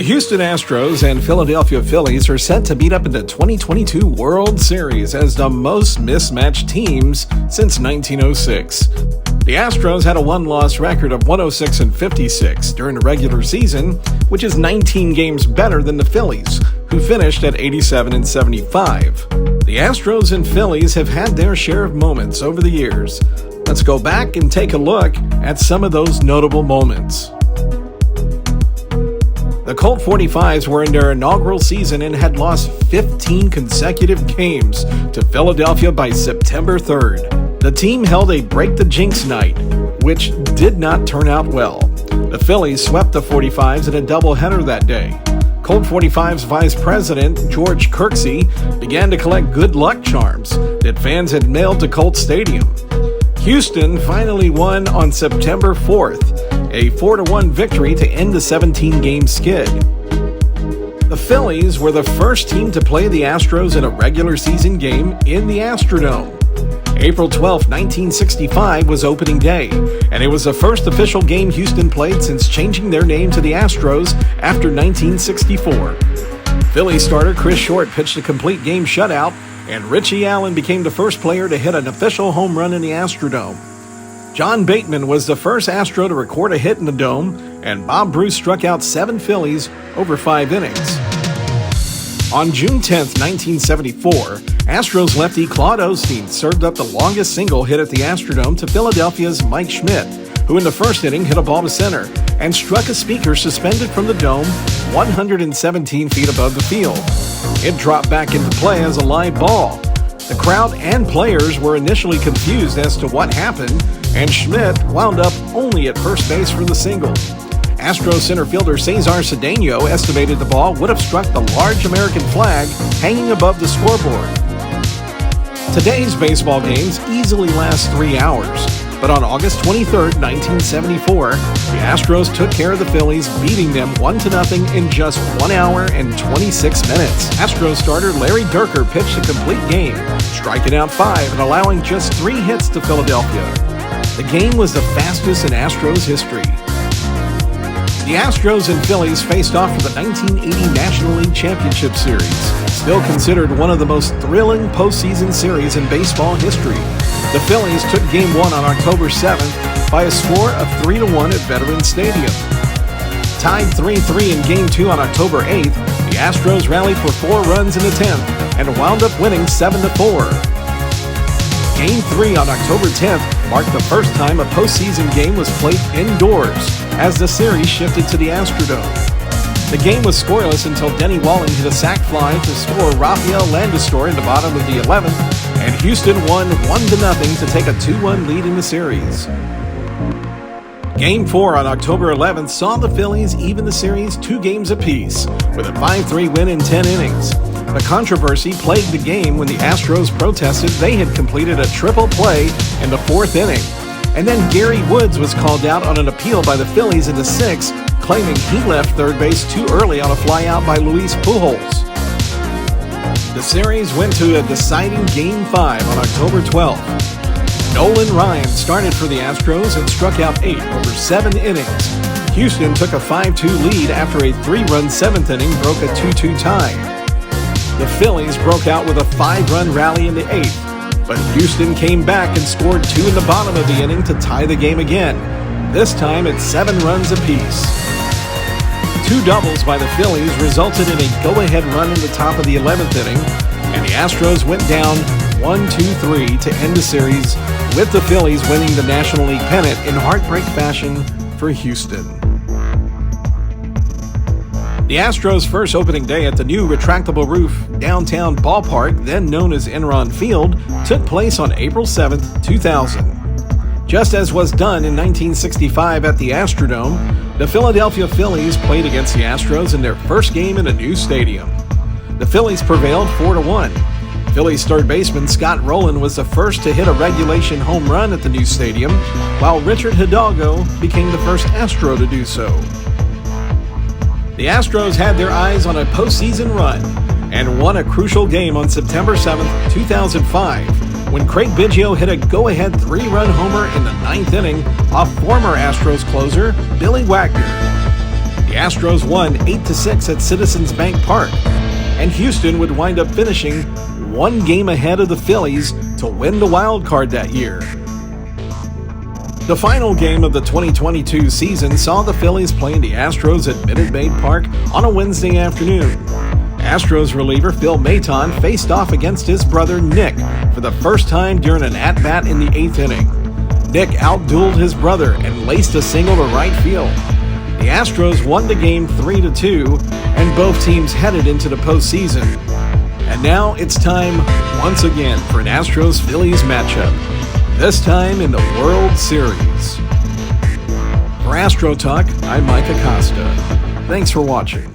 Houston Astros and Philadelphia Phillies are set to meet up in the 2022 World Series as the most mismatched teams since 1906. The Astros had a one-loss record of 106 and 56 during the regular season, which is 19 games better than the Phillies, who finished at 87 and 75. The Astros and Phillies have had their share of moments over the years. Let's go back and take a look at some of those notable moments. The Colt 45s were in their inaugural season and had lost 15 consecutive games to Philadelphia by September 3rd. The team held a break the jinx night, which did not turn out well. The Phillies swept the 45s in a doubleheader that day. Colt 45's vice president, George Kirksey, began to collect good luck charms that fans had mailed to Colt Stadium. Houston finally won on September 4th, a 4-1 victory to end the 17-game skid. The Phillies were the first team to play the Astros in a regular season game in the Astrodome. April 12, 1965 was opening day, and it was the first official game Houston played since changing their name to the Astros after 1964. Phillies starter Chris Short pitched a complete game shutout, and Richie Allen became the first player to hit an official home run in the Astrodome. John Bateman was the first Astro to record a hit in the Dome, and Bob Bruce struck out 7 Phillies over 5 innings. On June 10, 1974, Astros lefty Claude Osteen served up the longest single hit at the Astrodome to Philadelphia's Mike Schmidt, who in the first inning hit a ball to center and struck a speaker suspended from the dome 117 feet above the field. It dropped back into play as a live ball. The crowd and players were initially confused as to what happened, and Schmidt wound up only at first base for the single. Astros center fielder Cesar Cedeno estimated the ball would have struck the large American flag hanging above the scoreboard. Today's baseball games easily last 3 hours, but on August 23, 1974, the Astros took care of the Phillies, beating them 1-0 in just 1 hour and 26 minutes. Astros starter Larry Dierker pitched a complete game, striking out 5 and allowing just 3 hits to Philadelphia. The game was the fastest in Astros history. The Astros and Phillies faced off for the 1980 National League Championship Series, still considered one of the most thrilling postseason series in baseball history. The Phillies took Game 1 on October 7th by a score of 3-1 at Veterans Stadium. Tied 3-3 in Game 2 on October 8th, the Astros rallied for 4 runs in the 10th and wound up winning 7-4. Game 3 on October 10th marked the first time a postseason game was played indoors as the series shifted to the Astrodome. The game was scoreless until Denny Walling hit a sac fly to score Rafael Landistor in the bottom of the 11th, and Houston won 1-0 to take a 2-1 lead in the series. Game 4 on October 11th saw the Phillies even the series 2 games apiece with a 5-3 win in 10 innings. The controversy plagued the game when the Astros protested they had completed a triple play in the 4th inning. And then Gary Woods was called out on an appeal by the Phillies in the 6th, claiming he left third base too early on a flyout by Luis Pujols. The series went to a deciding Game 5 on October 12th. Nolan Ryan started for the Astros and struck out 8 over 7 innings. Houston took a 5-2 lead after a 3-run 7th inning broke a 2-2 tie. The Phillies broke out with a 5-run rally in the 8th, but Houston came back and scored 2 in the bottom of the inning to tie the game again, this time at 7 runs apiece. 2 doubles by the Phillies resulted in a go-ahead run in the top of the 11th inning, and the Astros went down 1-2-3 to end the series, with the Phillies winning the National League pennant in heartbreak fashion for Houston. The Astros' first opening day at the new retractable roof downtown ballpark, then known as Enron Field, took place on April 7, 2000. Just as was done in 1965 at the Astrodome, the Philadelphia Phillies played against the Astros in their first game in a new stadium. The Phillies prevailed 4-1. Phillies third baseman Scott Rowland was the first to hit a regulation home run at the new stadium, while Richard Hidalgo became the first Astro to do so. The Astros had their eyes on a postseason run and won a crucial game on September 7, 2005, when Craig Biggio hit a go-ahead 3-run homer in the 9th inning off former Astros closer Billy Wagner. The The Astros won 8-6 at Citizens Bank Park, and Houston would wind up finishing one game ahead of the Phillies to win the wild card that year. The final game of the 2022 season saw the Phillies playing the Astros at Minute Maid Park on a Wednesday afternoon. Astros reliever Phil Maton faced off against his brother Nick for the first time during an at-bat in the 8th inning. Nick outdueled his brother and laced a single to right field. The Astros won the game 3-2, and both teams headed into the postseason. And now it's time once again for an Astros-Phillies matchup, this time in the World Series. For AstroTalk, I'm Mike Acosta. Thanks for watching.